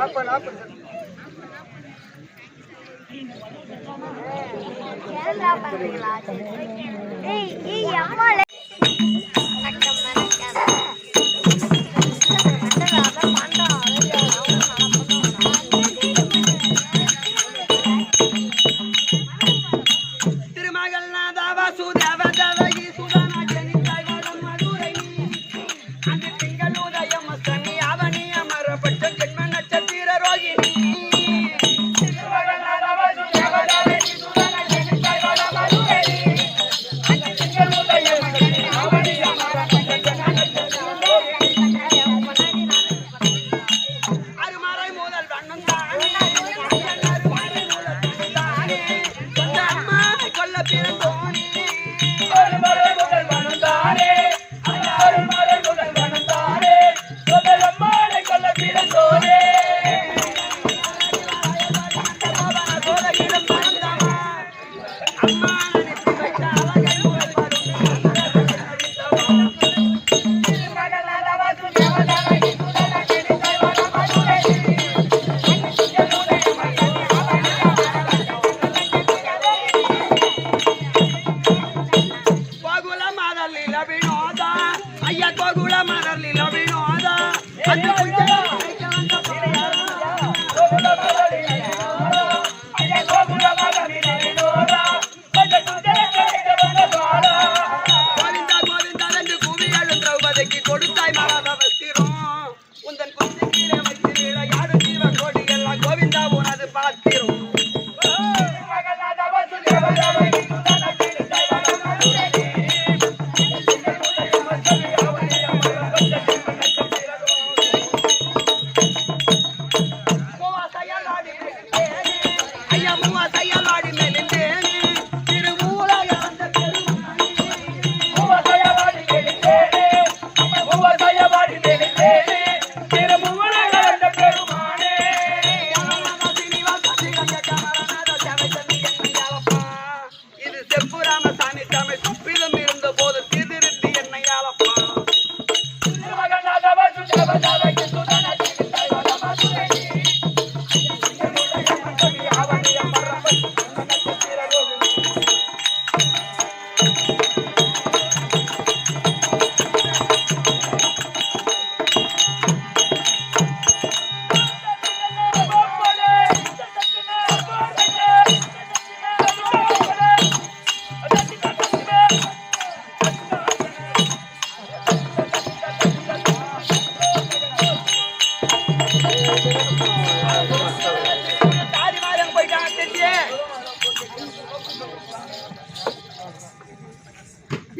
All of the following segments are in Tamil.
ஆப்பன்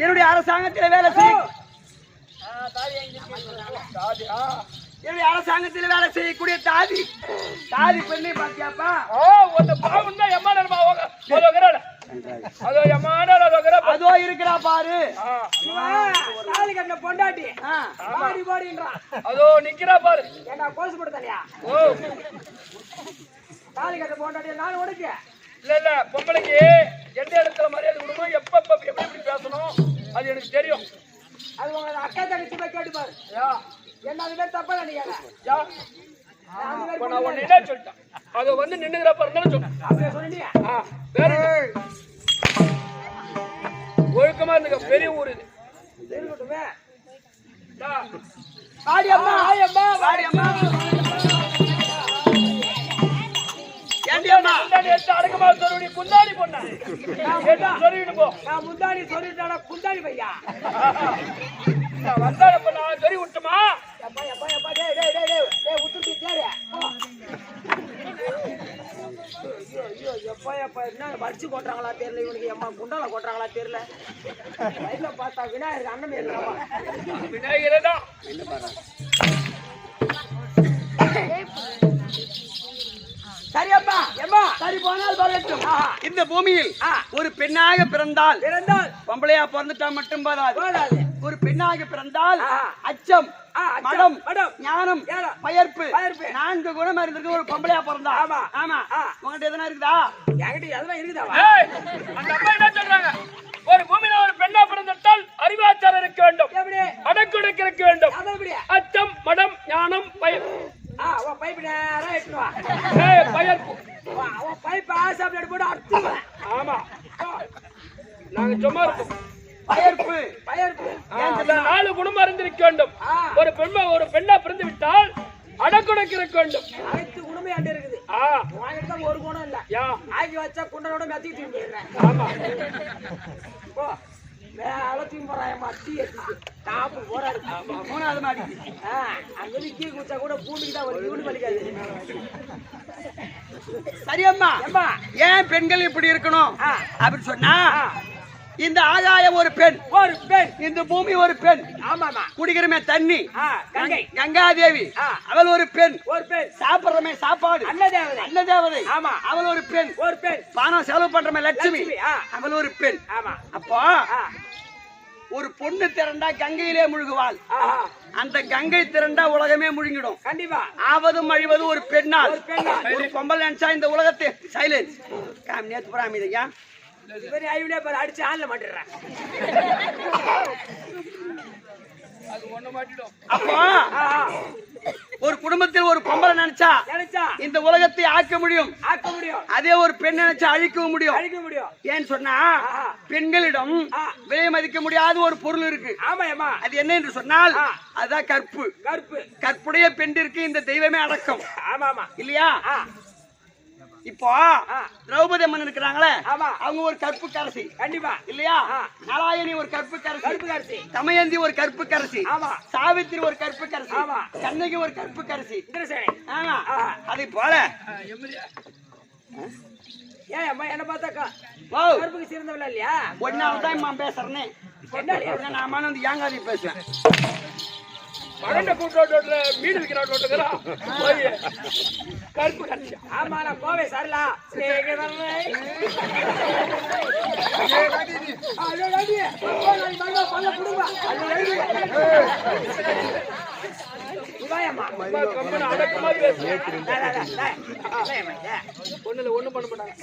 என்னுடைய அரசாங்கத்தில் வேலை செய்யக்கூடிய தாதி தாதி பெண்ணை பாத்தியாப்பா? அதோ இருக்கிறா பாரு, தாலி கட்டின பொண்டாட்டி அதோ நிக்கிறா பாரு. ஏண்டா கோசு போடுதலையா? தாலி கட்ட பொண்டாட்டி நானும் உனக்கு இல்ல இல்ல, பொம்பளைக்கு எந்த இடத்துல மரியாதை கொடுக்கணும், எப்ப எப்படி பேசணும் அது எனக்கு தெரியும். அது உங்க அக்கா தங்கச்சி போய் கேட்டு பாரு. என்ன தப்பா நினைக்காத. நான் ஒன்னு சொல்லிட்டேன், அது வந்து நின்னுகிற பாருன்னு சொன்னேன். சொன்னீங்க ஒழுக்கமா இருந்துங்க, பெரிய ஊர் இது. வாடியம்மா வாடியம்மா வாடியம்மா அடக்கமா சொல்லி குந்தாடி பொண்ணா சொல்லிட்டு போ. நான் முந்தாடி சொல்லிட்டாடா குந்தாடி பையா வந்தாட பொண்ணா சொல்லி விட்டுமா? விட்டுட்டு என்ன வரிச்சு கொட்டுறாங்களா தெரியல இவனுக்கு, எம்மா குண்டால கொட்டுறாங்களா தெரியல. பார்த்தா விநாயகர் அண்ணன் இருக்கிறாமா? விநாயகரே தான். சரியப்பா எம்மா சரி போனால் வரட்டும். இந்த பூமியில் ஒரு பெண்ணாக பிறந்தால் பொம்பளையா பிறந்துட்டா மட்டும் போதாது. ஒரு பெண்ணாக பிறந்தால் அச்சம், மடம், ஞானம், பயர்ப்பு 4 குணம் இருந்திருக்கு ஒரு பொம்பளையா பிறந்தா. ஆமா ஆமா. உங்ககிட்ட எதனா இருக்குதா? என்கிட்ட எதனா இருக்குதா? அந்த அம்மா என்ன சொல்றாங்க? ஒரு பூமியில ஒரு பெண்ணா பிறந்தால் அறிவாச்சாரம் இருக்க வேண்டும், அடக்குடக்கு இருக்க வேண்டும், அச்சம், மடம், ஞானம், பயர்ப்பு. அவன் பைப் ஆசாப்லேட் போட்டு அடிச்சுடுவேன். ஆமா நாங்க சும்மா இருக்கோம். பயர்ப்பு அந்த 4 குணம் அறிந்திருக்க வேண்டும். ஒரு பெண்ணா பிறந்து விட்டால் அடக்குடக்கு இருக்க வேண்டும். அனைத்து குணமே அண்டு இருக்குது. வாங்கிட்டு தான் ஒரு குணம் இல்ல. ஆக்கி வச்சா குண்டனோட மெத்தி தூக்கி போயிடுறேன். ஆமா போ மேல தூக்கி போறாயம்மா டீ எடுத்து டாப்பு போறாரு. 3வது மாடி. அங்க கீ குச்சா கூட பூமிக்கு தான் ஒரு யூனி வலிக்காது. சரியம்மா ஏம்மா ஏன் பெண்கள் இப்படி இருக்கணும் அப்படின்னு சொன்னா இந்த ஆகாயம் ஒரு பெண், இந்த பூமி ஒரு பெண். ஆமாமா குடிக்கிறமே தண்ணி கங்கை கங்காதேவி அவள் ஒரு பெண். சாப்பிடுறமே சாப்பாடு அன்ன தேவதை ஆமா அவள் ஒரு பெண். பணம் செலவு பண்றமே லட்சுமி அவள் ஒரு பெண். ஆமா அப்போ ஒரு பொண்ணு திரண்டா கங்கையிலே முழுகுவாள். அந்த கங்கை திரண்டா உலகமே முழுங்கிடும். கண்டிப்பா ஆவதும் அழிவதும் ஒரு பெண்ணால். ஒரு பொம்பல் நினைச்சா இந்த உலகத்தை சைலன்ஸ் நேத்து போறாம இதையா அடிச்சு ஆள்ல மாட்டிடுறேன். அப்போ ஒரு குடும்பத்தில் ஒரு பொம்பளை நினைச்சா இந்த உலகத்தை ஆக்க முடியும். அதே ஒரு பெண் நினைச்சா அழிக்கவும் முடியும். ஏன்னு சொன்னா பெண்களிடம் விலை மதிக்க முடியாத ஒரு பொருள் இருக்கு. அது என்ன என்று சொன்னால் அதுதான் கற்பு. கற்புடைய பெண்டிற்கு இந்த தெய்வமே அடக்கம் இல்லையா? இப்போ திரௌபதி அம்மன் இருக்கிறாங்களே அவங்க ஒரு கற்பு கரசி. கண்டிப்பா இல்லையா? நாராயணி ஒரு கற்பு கரசி, தமயந்தி ஒரு கற்பு கரசி, சாவித்திரி ஒரு கற்பு கரசி, கண்ணகி ஒரு கற்பு கரசி. ஆமா அதை போல ஏன் அம்மா என்ன பார்த்தாக்கா கற்புக்கு சிறந்தவள இல்லையா? ஒன்னால்தான் பேசுறேனே. நான் வந்து ஏங்காதி பேசுவேன். மகண்ட கூட்டோட மீன் விற்கிறா கருப்பு கட்சி. ஆமா நான் கோவை சார்லா ஒண்ணு பண்ண மாட்டாங்க.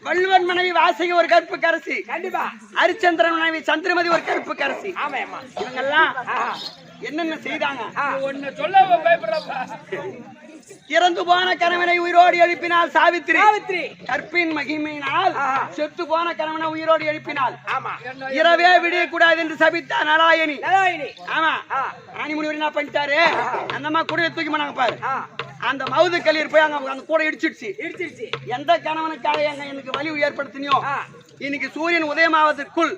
வள்ளுவன் மனைவி வாசகி ஒரு கற்பு கரசி. கண்டிப்பா ஹரிச்சந்திரன் மனைவி சந்திரமதி ஒரு கற்பு கரசி. ஆமாம்மா இவங்கெல்லாம் என்னென்ன செய்தாங்க ஒண்ணு சொல்ல பயப்படுறப்ப. இறந்து போன கணவனை உயிரோடு எழுப்பினாள் சாவித்திரி. கற்பின் மகிமையினால் செத்து போன கணவனை உயிரோடு எழுப்பினாள். இரவே விடிய கூடாது என்று சபித்தார் நாராயணி. ஆமா ஆணிமுனி என்ன பண்ணிட்டாரு, அந்த அம்மா கூட தூக்கி போனாங்க பாரு. அந்த மவுது கல்லீர் போய் அங்க அந்த கூட இடிச்சிடுச்சு. எந்த கணவனுக்காக எனக்கு வலி ஏற்படுத்தினியோ இன்னைக்கு சூரியன் உதயமாவதற்குள்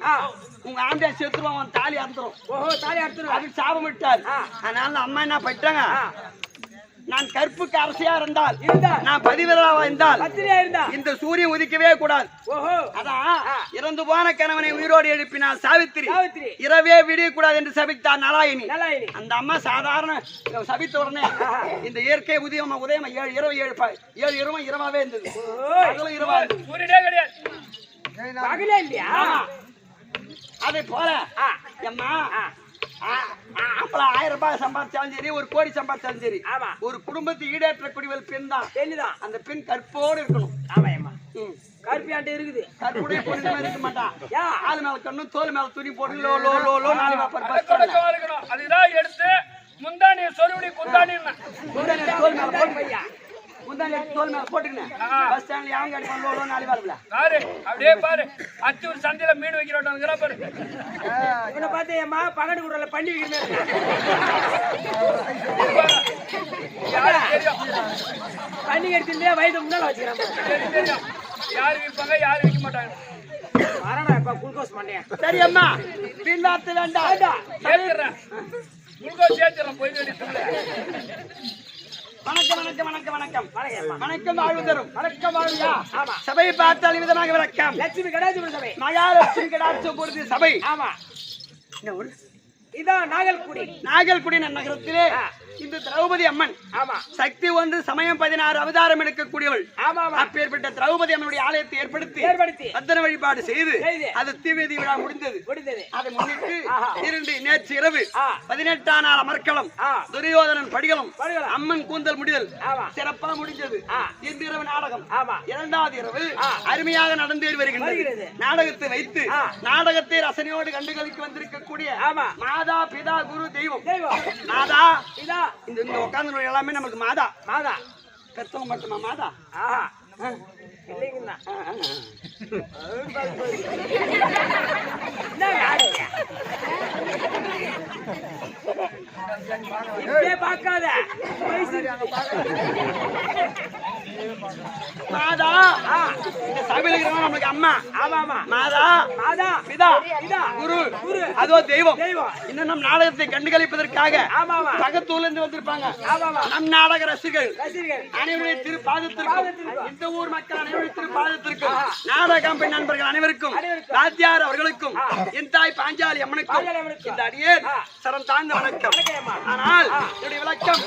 உங்க ஆம்பியா செத்துருவான், தாலி அறுத்துரும். அதுக்கு சாபம் விட்டார். அதனால அம்மா என்ன பண்ணிட்டாங்க, நான் கற்புக்கு அரசியா இருந்தால் நான் பதிவிரலாவா இருந்தால் இந்த சூரியன் உதிக்கவே கூடாது. அதான் இறந்து போன கணவனை உயிரோடு எழுப்பினார் சாவித்திரி. இரவே விடிய கூடாது என்று சபித்தார் நாராயணி. அந்த அம்மா சாதாரண சபித்த உடனே இந்த இயற்கை உதயம் 7 இரவு இரவாவே இருந்தது. அதே போல அம்மா 1000 ரூபாய் சம்பாதிச்சாலும் சரி, 1 கோடி சம்பாதிச்சாலும் சரி, ஒரு குடும்பத்தை ஈடேற்றக்கூடியவள் பெண் தான். அந்த பெண் கற்போடு இருக்கணும். கற்பியாண்டே இருக்குது. கற்புடைய பொண்ணு இருக்க மாட்டான். ஆளு மேல கண்ணும் தோல் மேல துணி போட்டு அதுதான் எடுத்து முந்தானிய சொருவடி குந்தானி தோல் மேல போட்டு முந்தானி தோல் மேல போட்டுக்கினேன். பஸ் ஸ்டாண்ட்ல அவங்க அடிப்பான் லோலோ 4 வாரம்ல பாரு. அப்படியே பாரு, அத்தூர் சந்தையில மீன் வைக்கிறோம் பாரு. இவனை பார்த்து ஏமா பகடு குடல பண்ணி வைக்கிறேன். பண்ணி எடுத்துட்டே வயது முன்னால வச்சுக்கிறேன். யாரு விற்பாங்க யாரு விற்க மாட்டாங்க. வரடா இப்ப குளுக்கோஸ் பண்ணேன். சரி அம்மா பின் வார்த்தை வேண்டாம். ஏத்துறேன் குளுக்கோஸ் ஏத்துறேன் போய் எடுத்துறேன். வணக்கம் வணக்கம் வணக்கம் வணக்கம் வணக்கம் வாழ்வு தரும் வணக்கம் வாழ்வியா. சபையை பார்த்தால் விதமாக வணக்கம். லட்சுமி கடாட்சி சபை, மகாலட்சுமி கடாட்சி பொறுத்து சபை. ஆமா இதான் நாகல்குடி நகரத்திலே இந்த திரௌபதி அம்மன் சக்தி ஒன்று சமயம் 16 அவதாரம் எடுக்கக்கூடியவள். அப்பேற்பட்ட திரௌபதி அம்மனுடைய ஆலயத்தை ஏற்படுத்தி அத்தனை வழிபாடு செய்து அது தீமிதி விழா முடிந்தது. அதை முன்னிட்டு நேற்று இரவு 18ஆம் நாள் அமர்க்களம், துரியோதனன் படிகளும், அம்மன் கூந்தல் முடிதல் சிறப்பாக முடிஞ்சது. இன்று இரவு நாடகம். 2வது இரவு அருமையாக நடந்தேறி வருகின்றது. நாடகத்தை வைத்து நாடகத்தை ரசனையோடு கண்டுகளிக்க வந்திருக்கக்கூடிய மாதா பிதா குரு தெய்வம். மாதா இந்த உட்கார்ந்து எல்லாமே நமக்கு மாதா. பெத்தவங்க மட்டுமா மாதா? ஆஹா இல்லைங்கண்ணா பார்க்காத மாதா இந்த சபையில இருக்கிறவங்க நமக்கு அம்மா. ஆமா ஆமா மாதா மாதா பிதா இதா குரு குரு அதோ தெய்வம். தெய்வம் இன்னும் நம் நாடகத்தை கண்டுகளிப்பதற்காக ஆமா ஆமா பக்கத்தூர்ல இருந்து வந்திருப்பாங்க. ஆமா ஆமா நம் நாடக ரசிகர்கள் ரசிகர்கள் அனைவருடைய திருப்பாதத்திற்கும் இந்த ஊர் மக்கள் அனைவருடைய திருப்பாதத்திற்கும் நாடக கம்பெனி நண்பர்கள் அனைவருக்கும் ராஜ்யார் அவர்களுக்கும் என் தாய் பாஞ்சாலி அம்மனுக்கும் இந்த அடியே சரம் தாழ்ந்த வணக்கம். ஆனால் என்னுடைய விளக்கம்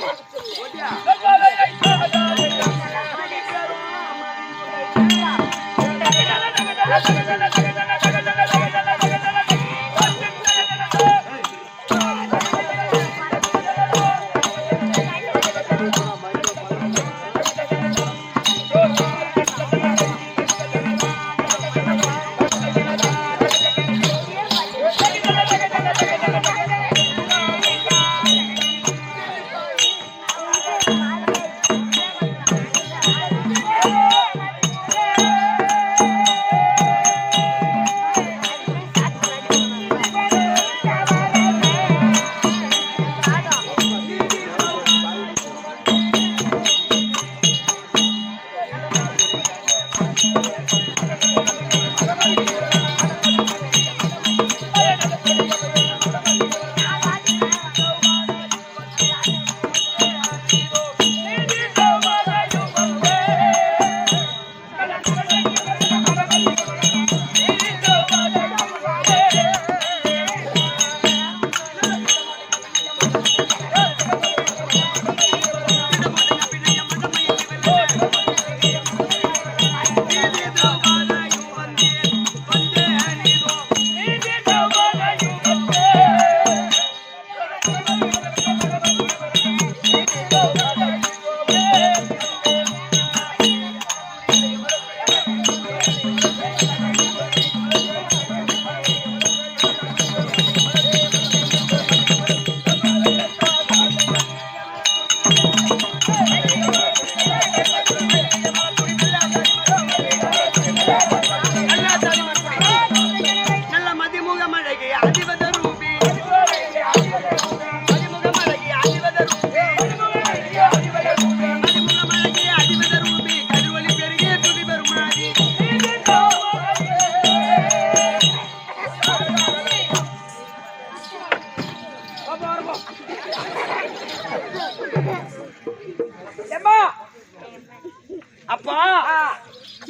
அப்பா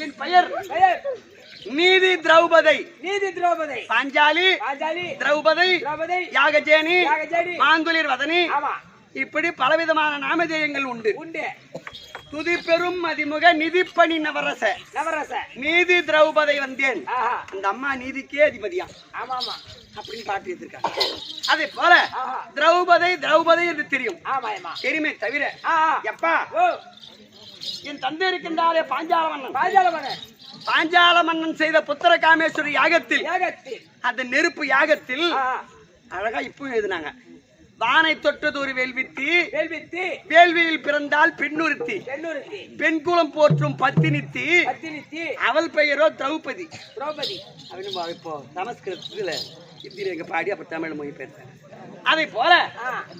என் பெயர் நீதி திரௌபதி. நீதி திரௌபதி பாஞ்சாலி பாஞ்சாலி திரௌபதி திரௌபதி யாகஜேனி யாகஜேனி மாங்குளிர் வதனி. ஆமா இப்படி பலவிதமான நாமதேயங்கள் உண்டு. உண்டு துதி பெரும் மதிமுக நிதிப்பணி நவரச நவரச நீதி திரௌபதி வந்தேன். ஆஹா அந்த அம்மா நீதிக்கே அதிபதியா ஆமா ஆமா அப்படின்னு பாட்டு எடுத்திருக்காங்க. அதே போல ஆஹா திரௌபதி திரௌபதி என்று தெரியும். ஆமா ஆமா தெரியுமே தவிர ஆஹா எப்பா ஓ என் தந்தை இருக்கின்றாரே பாஞ்சால மன்னன். பாஞ்சால மன்னன் பாஞ்சால மன்னன் செய்த புத்திர காமேஸ்வரி யாகத்தில் யாகத்தில் அந்த நெருப்பு யாகத்தில் ஆஹா அழகா இப்போ எழுதினாங்க. வானை தொட்டது ஒரு வேள்வித்தி வேள்வித்தி வேள்வியில் பிறந்தால் பெண்ணுறுத்தி பெண்ணுறுத்தி பெண்குலம் போற்றும் பத்தினித்தி பத்தினித்தி அவள் பெயரோ திரௌபதி. திரௌபதி அப்படின்னு இப்போ சமஸ்கிருதத்துல ஹிந்தியில எங்க பாடி அப்ப தமிழ் மொழி பேசுறேன். அதை போல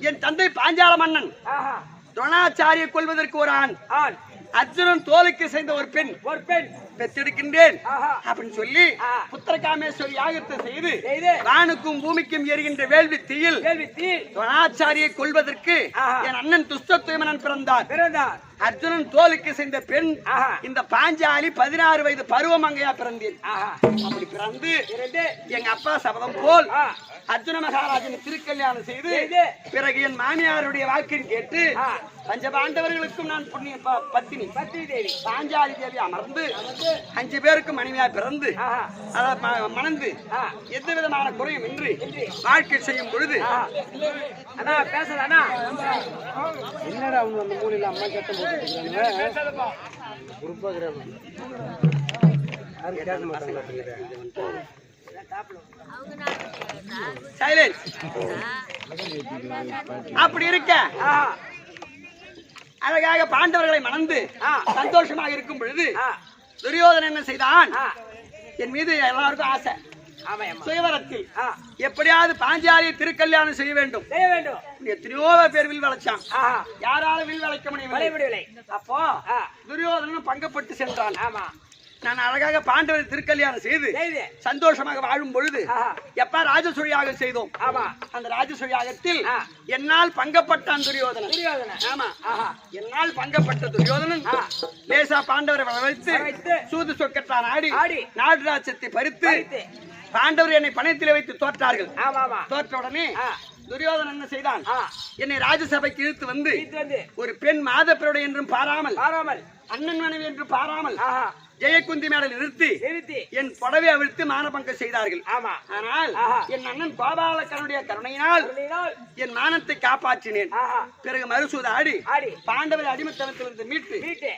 என் தந்தை பாஞ்சால மன்னன் ஆஹா துரோணாச்சாரியை கொள்வதற்கு ஒரு ஆண் ஆண் அர்ஜுனன் தோலுக்கு சேர்ந்த ஒரு பெண் ஒரு பெண் பெற்றெடுக்கின்றேன் ஆஹா அப்படின்னு சொல்லி ஆ. புத்திரகாமேஸ்வரி யாகத்தை செய்து செய்து வானுக்கும் பூமிக்கும் எரிகின்ற வேள்வி தீயில் வேள்வித்தி துரோணாச்சாரியை கொள்வதற்கு ஆஹா. என் அண்ணன் துஷ்டத்துவமனன் பிறந்தார். பிறந்தார் அர்ஜுனன் தோலுக்கு சேர்ந்த பெண் ஆஹா இந்த பாஞ்சாலி 16 வயது பருவமங்கையா பிறந்தேன். ஆஹா அப்படி பிறந்து இரண்டு எங்க அப்பா சபதம் போல் ஆ அர்ஜுன மகாராஜன் திருக்கல்யாணம் செய்து செய்து பிறகு என் மாமியாருடைய வாக்கின் கேட்டு ஆ பஞ்சபாண்டவர்களுக்கும் நான் புண்ணிய பத்தினி பத்தினி தேவி பாஞ்சாலி தேவி அமர்ந்து 5 பேருக்கு மனைவியா பிறந்து ஆஹா அதை மணந்து ஆ எந்த விதமான குறையும் இன்றி வாழ்க்கை செய்யும் பொழுது ஆஹா அண்ணா பேசல அண்ணா என்னடா அவங்க அந்த மூலையில அம்மா சத்தம் போட்டுருக்காங்க சைலன்ஸ் அப்படி இருக்க ஆஹா அழகாக பாண்டவர்களை மணந்து சந்தோஷமாக இருக்கும் பொழுது ஆ, துரியோதனன் என்ன செய்தான்? ஆ, என் மீது எல்லாருக்கும் ஆசை. ஆமா, ஆமா. சுயவரத்தில் ஆ, எப்படியாவது பாஞ்சாலியை திருக்கல்யாணம் செய்ய வேண்டும். செய்ய வேண்டும். எத்தனையோ பேர் வில் வளைச்சான். ஆஹா, யாரால வில் வளைக்க முடியவில்லை. விளைவிடவில்லை. அப்போ ஆ, துரியோதனன் பங்கப்பட்டு சென்றான். ஆமா, நான் அழகாக பாண்டவரை திருக்கல்யாணம் செய்து செய்து. சந்தோஷமாக வாழும் பொழுது ஆஹா, எப்ப ராஜசூய யாகம் செய்தோம். ஆமா, அந்த ராஜசூய யாகத்தில் ஆ, என்னால் பங்கப்பட்டான் துரியோதனன். துரியோதனன். ஆமா, ஆஹா, என்னால் பங்கப்பட்ட துரியோதனன் ஆ, லேசா பாண்டவரை வரவைத்து வரவைத்து, சூது சொக்கத்தான் ஆடி ஆடி, நாடு ராஜ்யத்தை பறித்து பறித்து. பாண்டவர் என்னை பணத்திலே வைத்து தோற்றார்கள். ஆமா, ஆமா. தோற்ற உடனே ஆ, துரியோதனன் என்ன செய்தான்? ஆ, என்னை ராஜசபைக்கு இழுத்து வந்து வீட்டு வந்து ஒரு பெண் மாதப்பிரடை என்றும் பாராமல் பாராமல். அண்ணன் மனைவி என்று பாராமல் ஆஹா, ஜெயக்குந்தி மேடல் நிறுத்தி நிறுத்தி. என் புடவை அவிழ்த்து மானபங்கம் செய்தார்கள். ஆமா, ஆனால் ஆஹா, என் அண்ணன் கோபாலக்கனுடைய கருணையினால் சொல்லினால். என் மானத்தை காப்பாற்றினேன். ஆஹா, பிறகு மறுசூத ஆடி ஆடி, பாண்டவரை அடிமைத்தனத்திலிருந்து மீட்டு வீட்டு.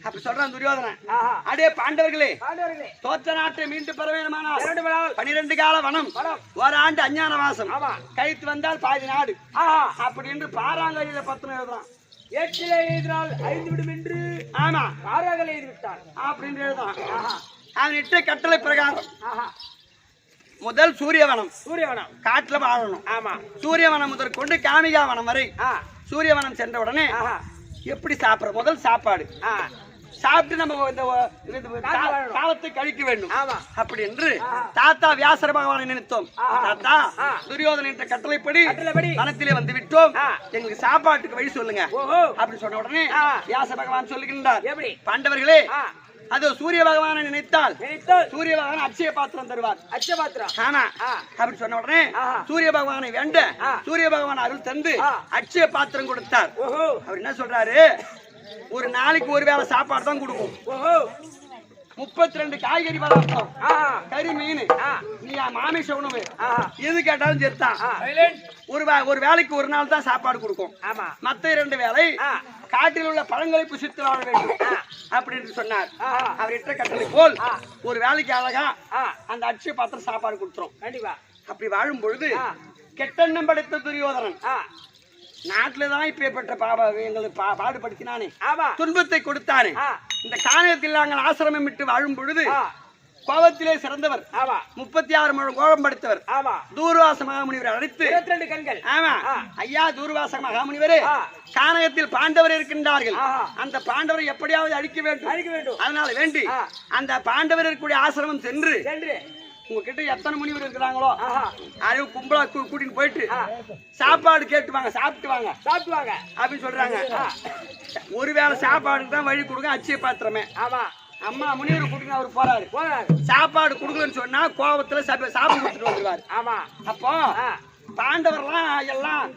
அப்படி சொல்றான் துரியோதனன். ஆஹா, அடே பாண்டவர்களே, பாண்டவர்களே, தோற்ற நாட்டை மீண்டு பெற வேண்டுமானால் இரண்டு விழாவில் 12 கால வனம், வனம். ஓராண்டு அஞ்ஞான வாசம், ஆமா. கைத்து வந்தால் பாதி நாடு. ஆஹா, அப்படி என்று பாராங்கலியில 10 எழுதுறான். எட்டிலே எழுதினால் 5 விடும் என்று ஆமா, ஆறாகலே எழுதி விட்டான். அப்படின்னு எழுதுறான். ஆஹா, அவன் இட்ட கட்டளை பிரகாரம் ஆஹா, முதல் சூரியவனம் சூரியவனம். காட்டுல வாழணும். ஆமா, சூரியவனம் முதற்கொண்டு காமிகா வனம் வரை ஆ, சூரியவனம் சென்ற உடனே ஆஹா, எப்படி சாப்பிடுற முதல் சாப்பாடு ஆ, சாப்பிட்டு நம்ம இந்த காட்டுல வாழணும். காலத்தை கழிக்க வேண்டும். ஆமா, அப்படி என்று ஆஹா. தாத்தா வியாசர பகவானை நினைத்தோம். ஆஹா. தாத்தா ஆ. துரியோதன என்ற கட்டளைப்படி கட்டளைப்படி வனத்திலே வந்து விட்டோம். ஆ. எங்களுக்கு சாப்பாட்டுக்கு வழி சொல்லுங்க. ஓஹோ, அப்படி சொன்ன உடனே ஆ. வியாச பகவான் சொல்லுகின்றார், எப்படி? பாண்டவர்களே, ஆ, அது சூரிய பகவானை நினைத்தால் நினைத்தால் சூரிய பகவான் அட்சய பாத்திரம் தருவார். அச்சபாத்திரம். ஆமா, ஆ, அப்படி சொன்ன உடனே ஆஹா. சூரிய பகவானை வேண்ட ஆ. சூரிய பகவான் அருள் தந்து ஆ. அட்சய பாத்திரம் கொடுத்தார். ஓஹோ, அவர் என்ன சொல்றாரு? ஒரு நாளைக்கு ஒரு வேளை சாப்பாடு தான் கொடுக்கும். ஓஹோ, 32 காய்கறி பதார்த்தம், ஆஹா, கறி, மீன், ஆ, நீ மாமிச உணவு ஆஹா, எது கேட்டாலும் சேர்த்தான். ஆ, ஒரு வேளைக்கு ஒரு நாள் தான் சாப்பாடு கொடுக்கும். ஆமா, மத்த 2 வேளை ஆ, காட்டில் உள்ள பழங்களை புசித்து வாழ வேண்டும் அப்படின்னு சொன்னார். ஆஹா, அவர் இட்ட கட்டளை போல் ஆ. ஒரு வேளைக்கு அழகா ஆ, அந்த அட்சய பாத்திரம் சாப்பாடு கொடுத்துரும். கண்டிப்பா. அப்படி வாழும் பொழுது ஆ, கெட்டெண்ணம் படைத்த துரியோதனன் ஆ, நாட்டுலதான் இப்பேற்பட்ட எங்களுக்கு பாடுபடுத்தினானே, ஆமா, துன்பத்தை கொடுத்தானே. ஆ, இந்த காணகத்தில் நாங்கள் ஆசிரமம் விட்டு வாழும் பொழுது ஆ, கோபத்திலே சிறந்தவர், ஆமா, 36 முழம் கோபம் படுத்தவர் ஆமா, தூர்வாச மகாமுனிவர் அழைத்து, 22 கண்கள். ஆமா, ஆ. ஐயா தூர்வாச மகாமுனிவரே, ஆ, கானகத்தில் பாண்டவர் இருக்கின்றார்கள். ஆஹா. அந்த பாண்டவரை எப்படியாவது அழிக்க வேண்டும். அழிக்க வேண்டும். அதனால வேண்டி ஆ. அந்த பாண்டவர் இருக்கக்கூடிய ஆசிரமம் சென்று சென்று. உங்ககிட்ட எத்தனை முனிவர் இருக்கிறாங்களோ ஆஹா, அறிவு கும்பலா கூட்டிட்டு போயிட்டு ஆ, சாப்பாடு கேட்டு வாங்க, சாப்பிட்டு வாங்க சாப்பிட்டு வாங்க. அப்படின்னு சொல்றாங்க. ஆ, ஒருவேளை சாப்பாடுக்கு தான் வழி கொடுங்க அட்சய பாத்திரமே. ஆமா, அம்மா முனிவர் கூட்டிட்டு அவர் போறாரு. போறாரு. சாப்பாடு கொடுக்கலன்னு சொன்னா கோபத்துல சாப்பிட்டு கொடுத்துட்டு வந்துருவாரு. ஆமா, அப்போ ஆ, பாண்டவர்லாம் எல்லாம்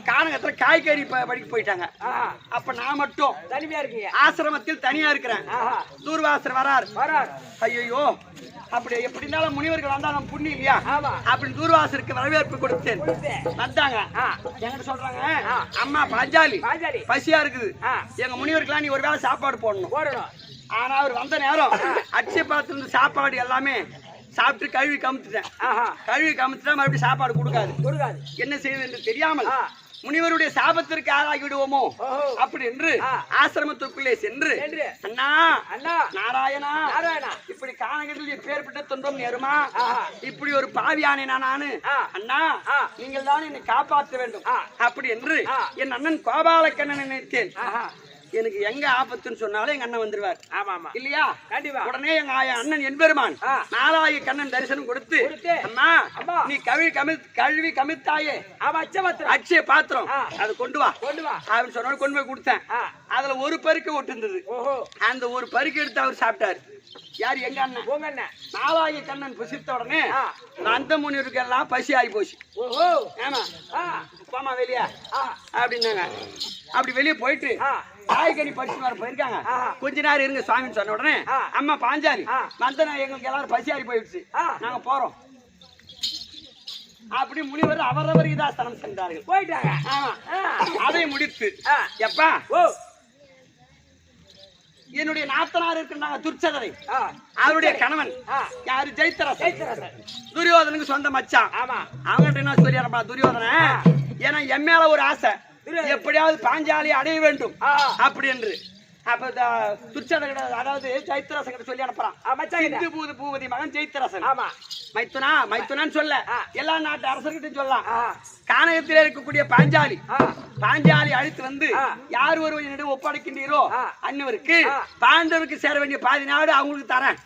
கானகத்துல காய்கறி படிக்க போயிட்டாங்க. ஆஹா, அப்ப நான் மட்டும் தனிமையா இருக்கீங்க. ஆசிரமத்தில் தனியா இருக்கிறேன். ஆஹா, தூர்வாசர் வரார். வரார். ஐயோ, அப்படி எப்படி இருந்தாலும் முனிவர்கள் வந்தா நம்ம புண்ணி இல்லையா ஆமா, அப்படின்னு தூர்வாசருக்கு வரவேற்பு கொடுத்தேன். கொடுத்து. வந்தாங்க. ஆ, என்கிட்ட சொல்றாங்க, ஆ. அம்மா பாஞ்சாலி பாஞ்சாலி. பசியா இருக்குது, ஆ, எங்க முனிவருக்கெல்லாம் நீ ஒரு வேளை சாப்பாடு போடணும். போடணும். ஆனா அவர் வந்த நேரம் அட்சய பாத்திரம் சாப்பாடு எல்லாமே சாப்பிட்டு கழுவி கமுத்துட்டேன். ஆஹா, கழுவி கமுத்துட்டா மறுபடியும் சாப்பாடு கொடுக்காது. கொடுக்காது. என்ன செய்வது என்று தெரியாமல் ஆ, முனிவருடைய சாபத்திற்கு ஆளாகி விடுவோமோ ஓஹோ, அப்படி என்று ஆ. ஆசிரமத்துக்குள்ளே சென்று, சென்று. அண்ணா அண்ணா, நாராயணா, நாராயணா, இப்படி கானகத்தில் எப்பேற்பட்ட துன்பம் நேருமா, ஆஹா, இப்படி ஒரு பாவியானே நானு, ஆ, அண்ணா ஆ, நீங்கள் தான் என்னை காப்பாற்ற வேண்டும் ஆ. அப்படி என்று ஆ. என் அண்ணன் கோபாலக்கண்ணன் நினைத்தேன். ஆஹா, எனக்கு எங்க ஆபத்துன்னு சொன்னாலும் எங்க அண்ணன் வந்துருவார் ஆமா, ஆமா, இல்லையா. கண்டிப்பா. உடனே எங்க அண்ணன் என்பெருமான் ஆ. நாலாய கண்ணன் தரிசனம் கொடுத்து, கொடுத்து, அம்மா அம்மா, நீ கழுவி கமிழ்த்தாயே ஆமா, அச்சபாத்திரம். அட்சய பாத்திரம் ஆ. அது கொண்டு வா கொண்டு வா. அப்படின்னு சொன்ன கொண்டு போய் கொடுத்தேன். ஆ, அதுல ஒரு பருக்கு ஒட்டு இருந்தது. ஓஹோ, அந்த ஒரு பருக்கு எடுத்து அவர் சாப்பிட்டாரு. யார்? எங்க அண்ணன். போங்க அண்ணன். நாலாய கண்ணன் புசித்த உடனே ஆ, அந்த முனிவருக்கு எல்லாம் பசி ஆகி போச்சு. ஓஹோ, ஆமா, ஆ, போமா வெளியா ஆ, அப்படின்னாங்க. அப்படி வெளியே போயிட்டு ஆ, காய்கறி பறிச்சு வர போயிருக்காங்க. ஆஹா. கொஞ்ச நேரம் இருங்க சுவாமின்னு சொன்ன உடனே ஆ. அம்மா பாஞ்சாலி ஆ. வந்தனா எங்களுக்கு எல்லாரும் பசியாரி போயிடுச்சு, ஆ. நாங்க போறோம் அப்படி முனிவர் அவரவர் இதாஸ்தானம் சென்றார்கள். போயிட்டாங்க. ஆமா, ஆ, அதை முடித்து ஆ, எப்பா ஓ, என்னுடைய நாத்தனார் இருக்கிறாங்க துர்ச்சதரை, ஆ, அவருடைய கணவன் ஆ, யாரு? ஜெயித்தரசன். ஜெயித்தரசன். துரியோதனுக்கு சொந்த மச்சான். ஆமா, அவங்ககிட்ட என்ன சொல்லிடுறப்பா துரியோதன, ஏன்னா என் மேல ஒரு ஆசை, எப்படியாவது பாஞ்சாலி அடைய வேண்டும் அப்படி என்று அப்ப துச்சத அதாவது ஜெயித்ரசன் கிட்ட சொல்லி அனுப்புறான். சிந்து பூபதி மகன் ஜெயித்ரசன். ஆமா மைத்துனான்னு சொல்ல எல்லா நாட்டு அரசர்கிட்டும் சொல்லலாம். கானகத்தில் இருக்கக்கூடிய பாஞ்சாலி அழைத்து வந்து யார் ஒருவர் என்னிடம் ஒப்படைக்கின்றீரோ அன்னவருக்கு பாண்டவருக்கு சேர வேண்டிய பாதி நாடு அவங்களுக்கு தரேன்.